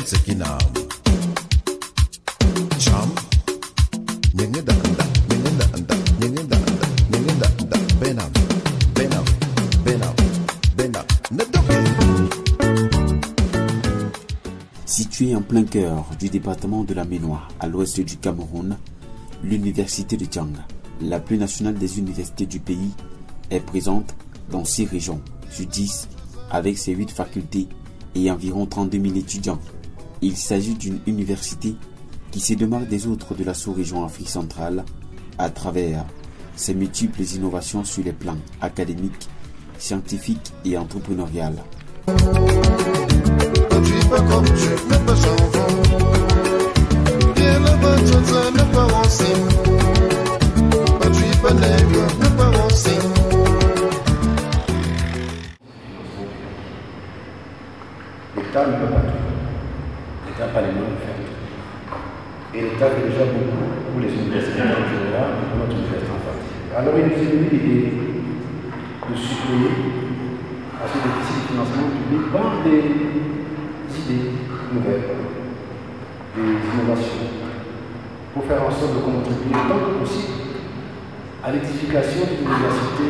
Sekinam Cham Nyengeda anda Nyengeda anda Nyengeda anda Nyengeda anda Benam Benam Benam Benam Située en plein cœur du département de la Ménois, à l'ouest du Cameroun, l'université de Tianga, la plus nationale des universités du pays, est présente dans 6 régions sur 10 avec ses 8 facultés et environ 32 000 étudiants. Il s'agit d'une université qui se démarque des autres de la sous-région Afrique centrale à travers ses multiples innovations sur les plans académiques, scientifiques et entrepreneurial. L'État ne peut pas tout. L'État n'a pas les moyens de faire tout. Et l'État fait déjà beaucoup pour les universités en général et pour notre université en particulier. Alors il nous est venu l'idée de suppléer à ce déficit de financement public par des idées nouvelles, des innovations, pour faire en sorte de contribuer tant que possible à l'édification d'une université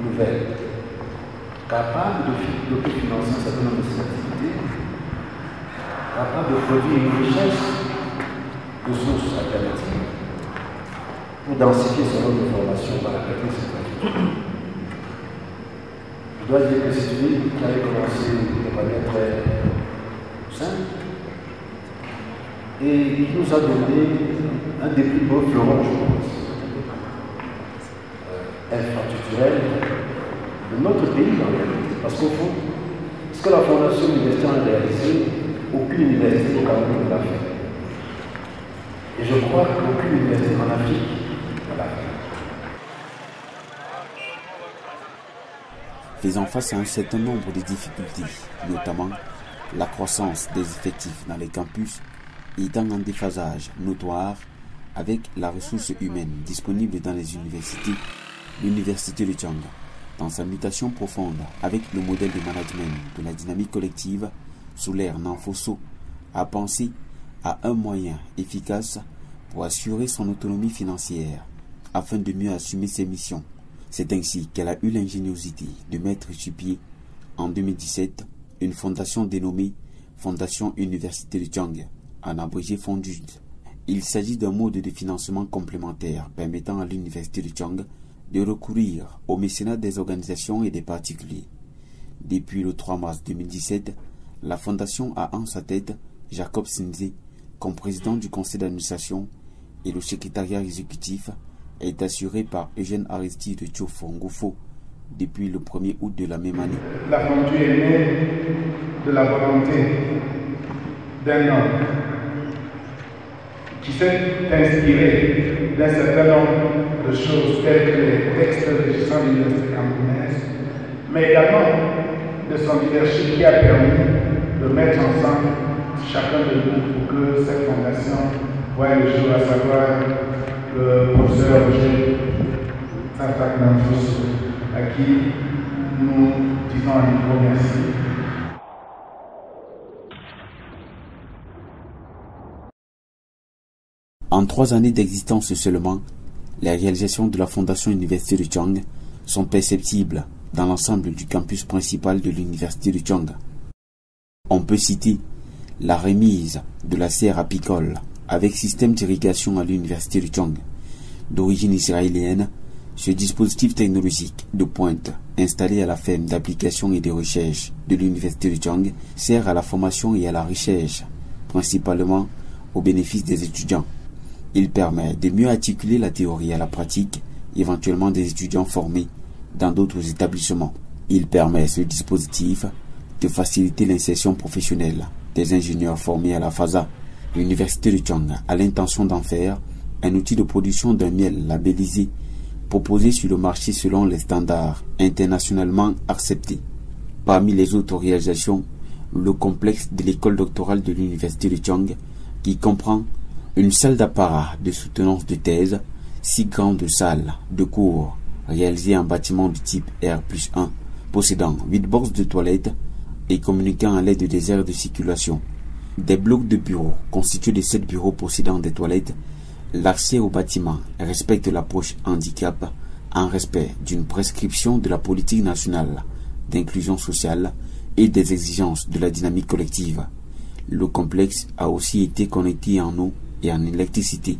nouvelle, capable de financer un certain nombre de ses activités, capable de produire une richesse de sources alternatives pour densifier son mode de formation par la qualité de ses pratiques. Je dois dire que c'est une idée qui avait commencé de manière très simple et qui nous a donné un des plus beaux fleurons, je pense, infrastructurels de notre pays en réalité. Parce qu'au fond, ce que la Fondation universitaire a réalisé, aucune université au Cameroun ne l'a fait. Et je crois qu'aucune université en Afrique ne l'a fait. Faisant face à un certain nombre de difficultés, notamment la croissance des effectifs dans les campus étant en déphasage notoire avec la ressource humaine disponible dans les universités, l'université de Tianga, dans sa mutation profonde avec le modèle de management de la dynamique collective sous l'ère Nanfosso, a pensé à un moyen efficace pour assurer son autonomie financière afin de mieux assumer ses missions. C'est ainsi qu'elle a eu l'ingéniosité de mettre sur pied en 2017 une fondation dénommée Fondation Université de Tianga, en abrégé FONDUD. Il s'agit d'un mode de financement complémentaire permettant à l'université de Tianga de recourir au mécénat des organisations et des particuliers. Depuis le 3 mars 2017, la fondation a en sa tête Jacob Sinze comme président du conseil d'administration et le secrétariat exécutif est assuré par Eugène Aristide Tchofongofo depuis le 1er août de la même année. La fondue est née de la volonté d'un homme qui s'est inspiré d'un certain nombre de choses telles que les textes régissant l'université camerounaise, mais également de son leadership qui a permis de mettre ensemble chacun de nous pour que cette fondation voie le jour, à savoir le professeur Roger Santak Nanfosso, à qui nous disons un gros merci. En 3 années d'existence seulement, les réalisations de la Fondation Université de Tianga sont perceptibles dans l'ensemble du campus principal de l'Université de Tianga. On peut citer la remise de la serre apicole avec système d'irrigation à l'Université de Tianga. D'origine israélienne, ce dispositif technologique de pointe installé à la ferme d'application et de recherche de l'Université de Tianga sert à la formation et à la recherche, principalement au bénéfice des étudiants. Il permet de mieux articuler la théorie à la pratique, éventuellement des étudiants formés dans d'autres établissements. Il permet, ce dispositif, de faciliter l'insertion professionnelle des ingénieurs formés à la FASA. L'Université de Tianga a l'intention d'en faire un outil de production d'un miel labellisé proposé sur le marché selon les standards internationalement acceptés. Parmi les autres réalisations, le complexe de l'école doctorale de l'Université de Tianga qui comprend une salle d'apparat de soutenance de thèse, 6 grandes salles de cours réalisées en bâtiment de type R+1, possédant 8 boxes de toilettes et communiquant à l'aide des aires de circulation. Des blocs de bureaux constitués de 7 bureaux possédant des toilettes, l'accès au bâtiment respecte l'approche handicap en respect d'une prescription de la politique nationale d'inclusion sociale et des exigences de la dynamique collective. Le complexe a aussi été connecté en eau et en électricité.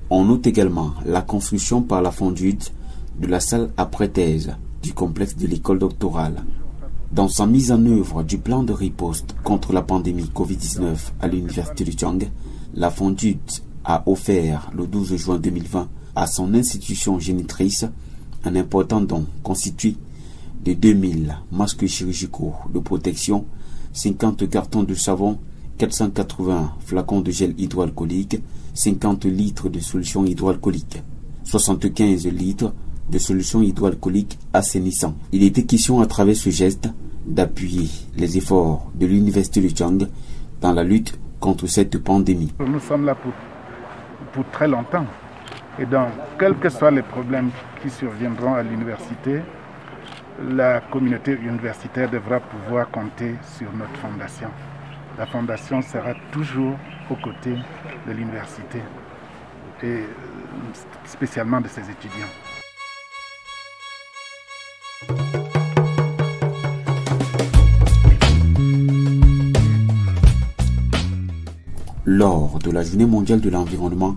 On note également la construction par la FONDUD de la salle après-thèse du complexe de l'école doctorale. Dans sa mise en œuvre du plan de riposte contre la pandémie Covid-19 à l'université de Tchang, la FONDUD a offert le 12 juin 2020 à son institution génitrice un important don constitué de 2000 masques chirurgicaux de protection, 50 cartons de savon, 480 flacons de gel hydroalcoolique, 50 litres de solution hydroalcoolique, 75 litres de solution hydroalcoolique assainissant. Il était question à travers ce geste d'appuyer les efforts de l'université de Tchang dans la lutte contre cette pandémie. Nous sommes là pour très longtemps. Et donc, quels que soient les problèmes qui surviendront à l'université, la communauté universitaire devra pouvoir compter sur notre fondation. La fondation sera toujours aux côtés de l'université et spécialement de ses étudiants. Lors de la Journée mondiale de l'environnement,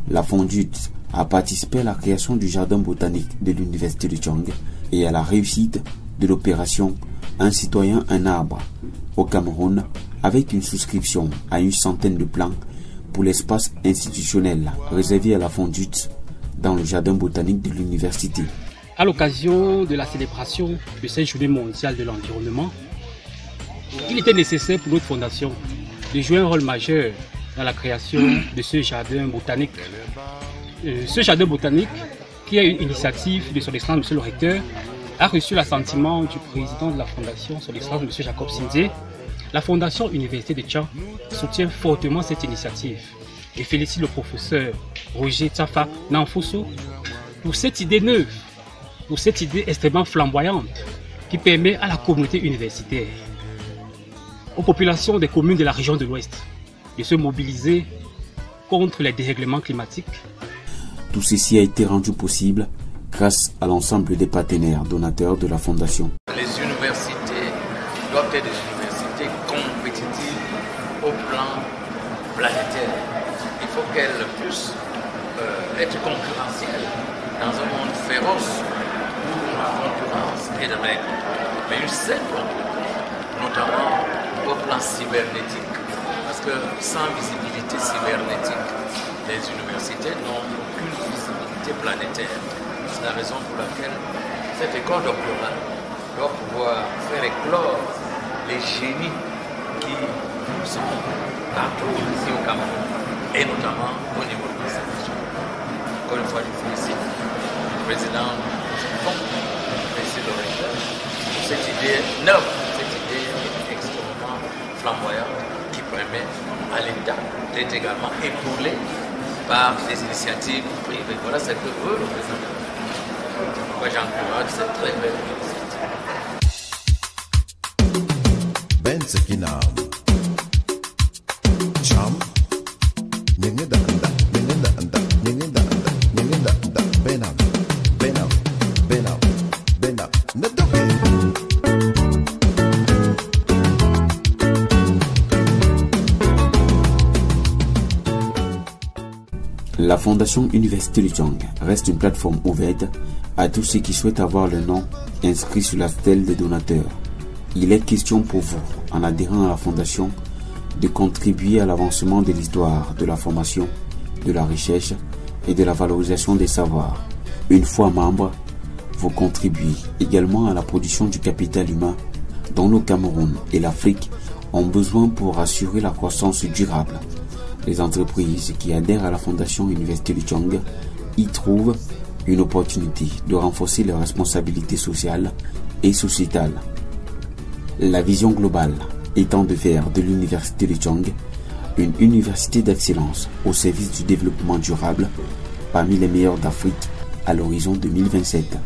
la FONDUD a participé à la création du jardin botanique de l'université de Tchang et à la réussite de l'opération Un citoyen, un arbre au Cameroun, avec une souscription à une centaine de plants pour l'espace institutionnel réservé à la FONDUD dans le jardin botanique de l'université. À l'occasion de la célébration de cette Journée mondiale de l'environnement, il était nécessaire pour notre fondation de jouer un rôle majeur dans la création de ce jardin botanique. Ce jardin botanique, qui est une initiative de son excellence Monsieur le recteur, a reçu l'assentiment du président de la fondation, son excellence Monsieur Jacob Sindé. La fondation Université de Tchang soutient fortement cette initiative et félicite le professeur Roger Tsafa Nanfosso pour cette idée neuve, pour cette idée extrêmement flamboyante qui permet à la communauté universitaire, aux populations des communes de la région de l'Ouest, de se mobiliser contre les dérèglements climatiques. Tout ceci a été rendu possible grâce à l'ensemble des partenaires donateurs de la Fondation. Les universités doivent être des universités compétitives au plan planétaire. Il faut qu'elles puissent être concurrentielles dans un monde féroce où la concurrence est de règle. Mais une saine concurrence, notamment au plan cybernétique, parce que sans visibilité cybernétique, les universités n'ont aucune visibilité planétaire. C'est la raison pour laquelle cette école doctorale doit pouvoir faire éclore les génies qui sont partout ici au Cameroun, et notamment au niveau de l'institution. Encore une fois, je félicite le président du fonds, M. le recteur, pour cette idée neuve, cette idée extrêmement flamboyante qui permet à l'État d'être également épaulé par des initiatives privées. Voilà ce que veut le président. Moi, j'encourage cette très belle initiative. Ben Sekinam Cham Nyengeda anda Nyengeda anda Nyengeda anda Nyengeda anda Benam Benam Benam Benam Nedoke. La Fondation Université de Tchang reste une plateforme ouverte à tous ceux qui souhaitent avoir le nom inscrit sur la stèle des donateurs. Il est question pour vous, en adhérant à la Fondation, de contribuer à l'avancement de l'histoire de la formation, de la recherche et de la valorisation des savoirs. Une fois membre, vous contribuez également à la production du capital humain dont le Cameroun et l'Afrique ont besoin pour assurer la croissance durable. Les entreprises qui adhèrent à la Fondation Université de Tchang y trouvent une opportunité de renforcer leurs responsabilités sociales et sociétales. La vision globale étant de faire de l'Université de Tchang une université d'excellence au service du développement durable parmi les meilleures d'Afrique à l'horizon 2027.